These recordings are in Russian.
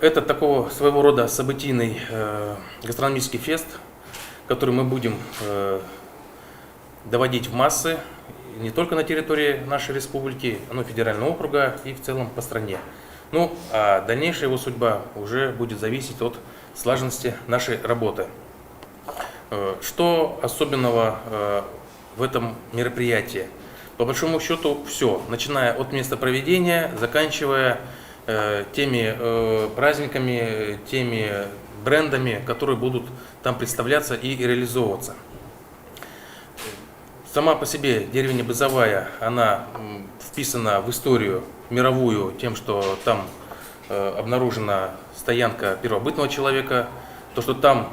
Это такого своего рода событийный гастрономический фест, который мы будем доводить в массы не только на территории нашей республики, но и федерального округа и в целом по стране. Ну, а дальнейшая его судьба уже будет зависеть от слаженности нашей работы. Что особенного в этом мероприятии? По большому счету все, начиная от места проведения, заканчивая теми праздниками, теми брендами, которые будут там представляться и реализовываться. Сама по себе деревня Бызовая, она вписана в историю мировую тем, что там обнаружена стоянка первобытного человека, то, что там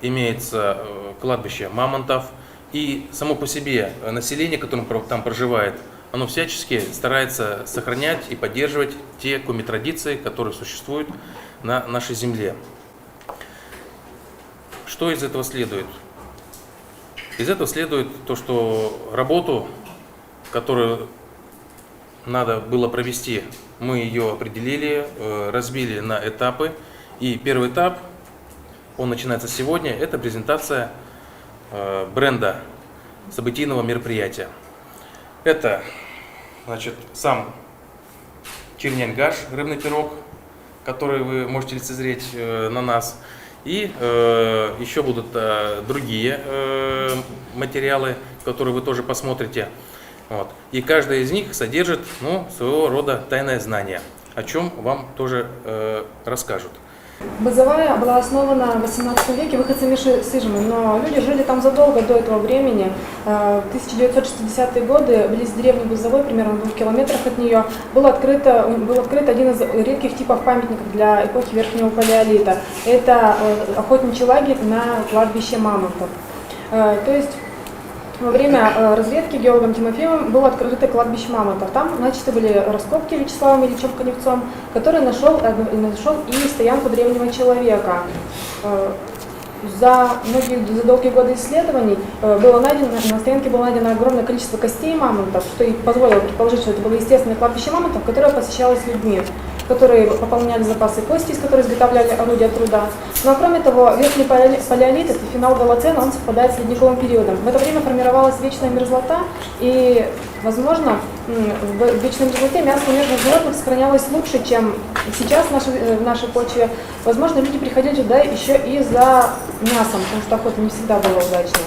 имеется кладбище мамонтов, и само по себе население, которое там проживает, оно всячески старается сохранять и поддерживать те коми-традиции, которые существуют на нашей земле. Что из этого следует? Из этого следует то, что работу, которую надо было провести, мы ее определили, разбили на этапы. И первый этап, он начинается сегодня, это презентация бренда событийного мероприятия. Это, значит, сам чернянь-гаш, рыбный пирог, который вы можете лицезреть на нас. И еще будут другие материалы, которые вы тоже посмотрите. Вот. И каждый из них содержит своего рода тайное знание, о чем вам тоже расскажут. Бызовая была основана в 18 веке выходцами Сыжмы, но люди жили там задолго до этого времени. В 1960-е годы близ деревни Бызовой, примерно в 2 километрах от нее, был открыт один из редких типов памятников для эпохи Верхнего Палеолита. Это охотничий лагерь на кладбище мамонтов. То есть во время разведки геологом Тимофеевым было открыто кладбище мамонтов. Там начаты были раскопки Вячеславом Ильичем Коневцом, который нашел и стоянку древнего человека. За долгие годы исследований на стоянке было найдено огромное количество костей мамонтов, что и позволило предположить, что это было естественное кладбище мамонтов, которое посещалось людьми, которые пополняли запасы кости, из которых изготовляли орудия труда. Но кроме того, верхний палеолит, это финал Голоцена, он совпадает с ледниковым периодом. В это время формировалась вечная мерзлота, и, возможно, в вечной мерзлоте мясо нежных животных сохранялось лучше, чем сейчас в нашей почве. Возможно, люди приходили туда еще и за мясом, потому что охота не всегда была удачной.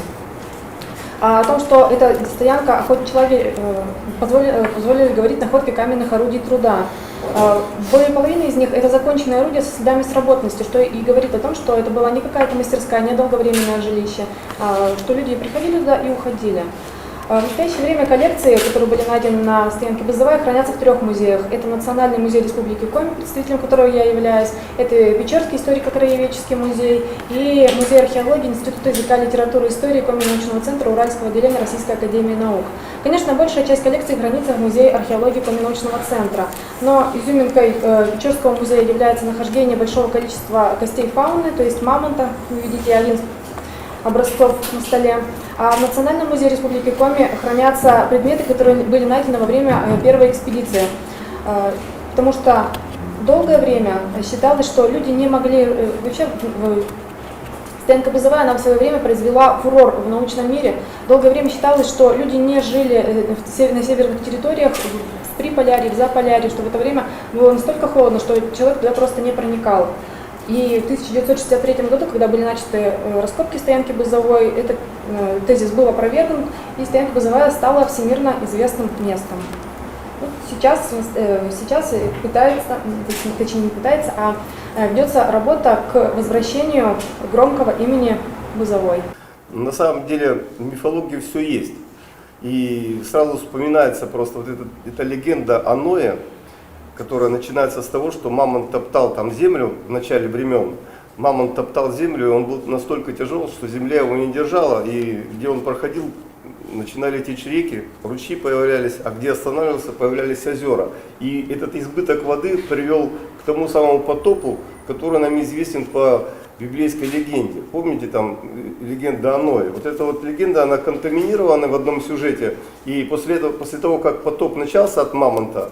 А о том, что эта стоянка охотничьего лагеря позволили говорить находки каменных орудий труда. Более половины из них это законченные орудия со следами сработанности, что и говорит о том, что это была не какая-то мастерская, не долговременное жилище, что люди приходили туда и уходили. В настоящее время коллекции, которые были найдены на стоянке Бызовая, хранятся в 3 музеях. Это Национальный музей Республики Коми, представителем которого я являюсь, это Печорский историко-краеведческий музей и Музей археологии Института языка, литературы и истории Коми-научного центра Уральского отделения Российской академии наук. Конечно, большая часть коллекции хранится в Музее археологии Коми-научного центра, но изюминкой Печорского музея является нахождение большого количества костей фауны, то есть мамонта, вы видите один образцов на столе. А в Национальном музее Республики Коми хранятся предметы, которые были найдены во время первой экспедиции. Потому что долгое время считалось, что люди не могли... Вообще, стоянка Бызовая, она в свое время произвела фурор в научном мире. Долгое время считалось, что люди не жили на северных территориях, в Приполярье, в Заполярье, что в это время было настолько холодно, что человек туда просто не проникал. И в 1963 году, когда были начаты раскопки стоянки Бызовой, этот тезис был опровергнут, и стоянка Бызовая стала всемирно известным местом. Вот сейчас пытается, точнее не пытается, а ведется работа к возвращению громкого имени Бызовой. На самом деле в мифологии все есть. И сразу вспоминается просто вот эта легенда о Ное, которая начинается с того, что мамонт топтал там землю в начале времен. Мамонт топтал землю, и он был настолько тяжел, что земля его не держала, и где он проходил, начинали течь реки, ручьи появлялись, а где останавливался, появлялись озера. И этот избыток воды привел к тому самому потопу, который нам известен по библейской легенде. Помните там легенда о Ное? Вот эта вот легенда, она контаминирована в одном сюжете, и после того, как потоп начался от мамонта,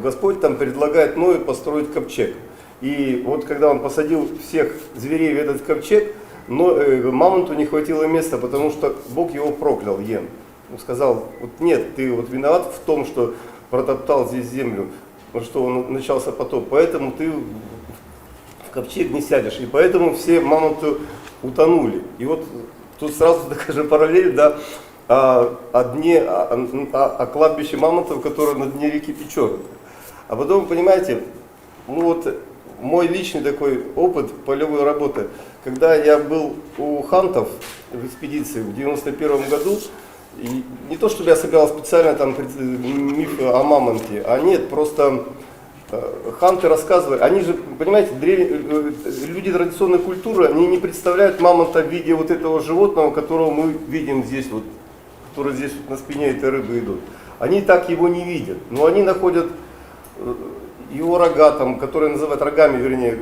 Господь там предлагает Ною построить ковчег. И вот когда он посадил всех зверей в этот ковчег, но мамонту не хватило места, потому что Бог его проклял, Йен. Он сказал, вот нет, ты вот виноват в том, что протоптал здесь землю, что он начался потоп, поэтому ты в ковчег не сядешь. И поэтому все мамонты утонули. И вот тут сразу такая же параллель, да, о кладбище мамонтов, которое на дне реки Печоры. А потом, понимаете, ну вот мой личный такой опыт полевой работы, когда я был у хантов в экспедиции в 91 году, и не то чтобы я собирал специально там мифы о мамонте, а нет, просто ханты рассказывали, они же, понимаете, люди традиционной культуры, они не представляют мамонта в виде вот этого животного, которого мы видим здесь, вот, который здесь вот на спине этой рыбы идут. Они так его не видят, но они находят его рога, там, которые называют рогами, вернее,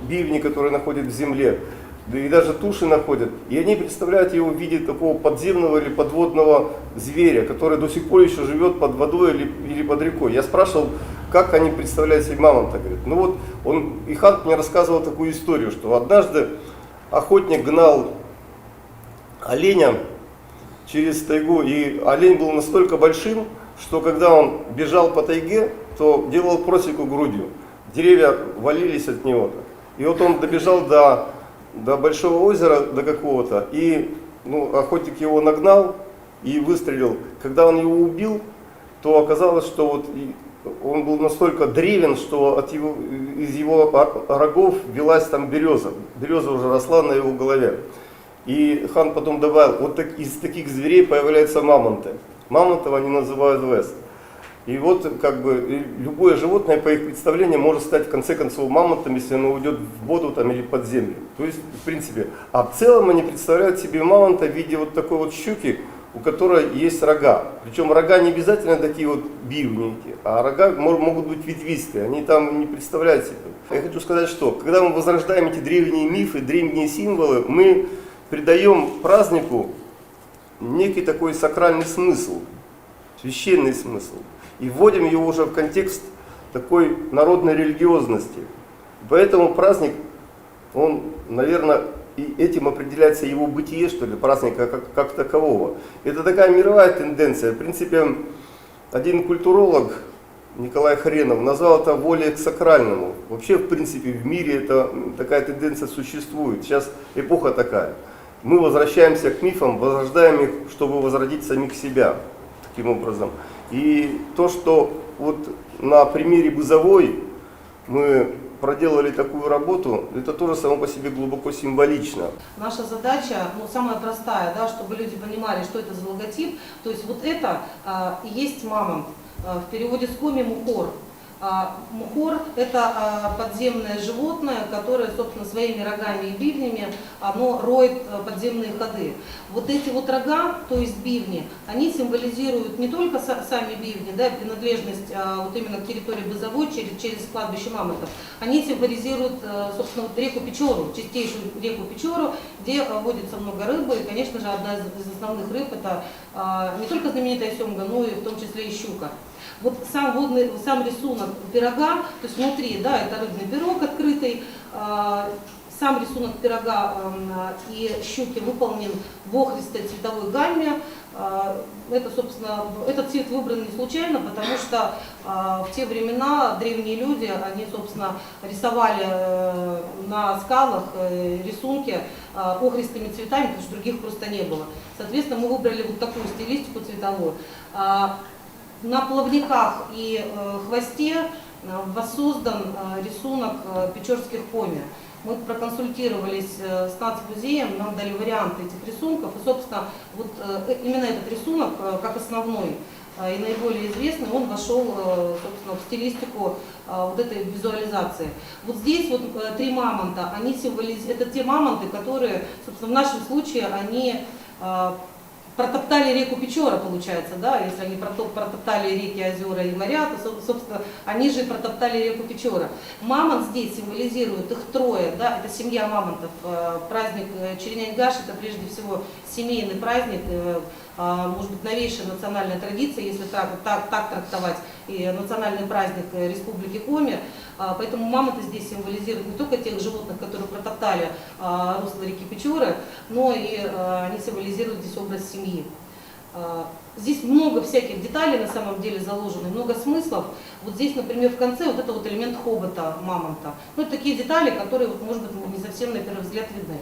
бивни, которые находят в земле, да и даже туши находят. И они представляют его в виде такого подземного или подводного зверя, который до сих пор еще живет под водой или под рекой. Я спрашивал, как они представляют себе мамонта. Говорит, ну вот, и хант мне рассказывал такую историю, что однажды охотник гнал оленя через тайгу, и олень был настолько большим, что когда он бежал по тайге, то делал просеку грудью. Деревья валились от него. И вот он добежал до большого озера, до какого-то, и охотник его нагнал и выстрелил. Когда он его убил, то оказалось, что вот он был настолько древен, что из его рогов велась там береза. Береза уже росла на его голове. И хан потом добавил, вот из таких зверей появляются мамонты. Мамонтов они называют вест. И вот как бы любое животное, по их представлениям, может стать в конце концов мамонтом, если оно уйдет в воду там, или под землю. То есть, в принципе, а в целом они представляют себе мамонта в виде вот такой вот щуки, у которой есть рога. Причем рога не обязательно такие вот бивни, а рога могут быть ветвистые, они там не представляют себе. Я хочу сказать, что когда мы возрождаем эти древние мифы, древние символы, мы придаем празднику некий такой сакральный смысл, священный смысл. И вводим его уже в контекст такой народной религиозности. Поэтому праздник, он, наверное, и этим определяется его бытие, что ли, праздника как такового. Это такая мировая тенденция. В принципе, один культуролог, Николай Хренов, назвал это волей к сакральному. Вообще, в принципе, в мире такая тенденция существует. Сейчас эпоха такая. Мы возвращаемся к мифам, возрождаем их, чтобы возродить самих себя. Таким образом. И то, что вот на примере Бузовой мы проделали такую работу, это тоже само по себе глубоко символично. Наша задача, самая простая, да, чтобы люди понимали, что это за логотип. То есть вот это и есть мамонт, в переводе с коми мухор. Мухор – это подземное животное, которое, собственно, своими рогами и бивнями оно роет подземные ходы. Вот эти вот рога, то есть бивни, они символизируют не только сами бивни, да, принадлежность вот именно к территории Бузовой через кладбище мамонтов, они символизируют, собственно, вот реку Печору, чистейшую реку Печору, где водится много рыбы, и, конечно же, одна из основных рыб – это не только знаменитая семга, но и в том числе и щука. Вот сам рисунок пирога, то есть внутри, да, это рыбный пирог открытый, сам рисунок пирога и щуки выполнен в охристой цветовой гамме. Это, собственно, этот цвет выбран не случайно, потому что в те времена древние люди, они, собственно, рисовали на скалах рисунки охристыми цветами, потому что других просто не было. Соответственно, мы выбрали вот такую стилистику цветовую. На плавниках и хвосте воссоздан рисунок печорских коми. Мы проконсультировались с Нацмузеем, нам дали варианты этих рисунков, и, собственно, вот именно этот рисунок, как основной и наиболее известный, он вошел, собственно, в стилистику вот этой визуализации. Вот здесь вот три мамонта, они символизируют, это те мамонты, которые, собственно, в нашем случае, они протоптали реку Печора, получается, да, если они протоптали реки, озера и моря, то, собственно, они же протоптали реку Печора. Мамонт здесь символизирует их трое, да, это семья мамонтов. Праздник Черенянь-Гаш – это прежде всего семейный праздник, может быть, новейшая национальная традиция, если так трактовать, и национальный праздник Республики Коми. Поэтому мамонты здесь символизируют не только тех животных, которые протоптали русло реки Печоры, но и они символизируют здесь образ семьи. Здесь много всяких деталей на самом деле заложено, много смыслов. Вот здесь, например, в конце вот это вот элемент хобота мамонта. Ну, это такие детали, которые, может быть, не совсем на первый взгляд видны.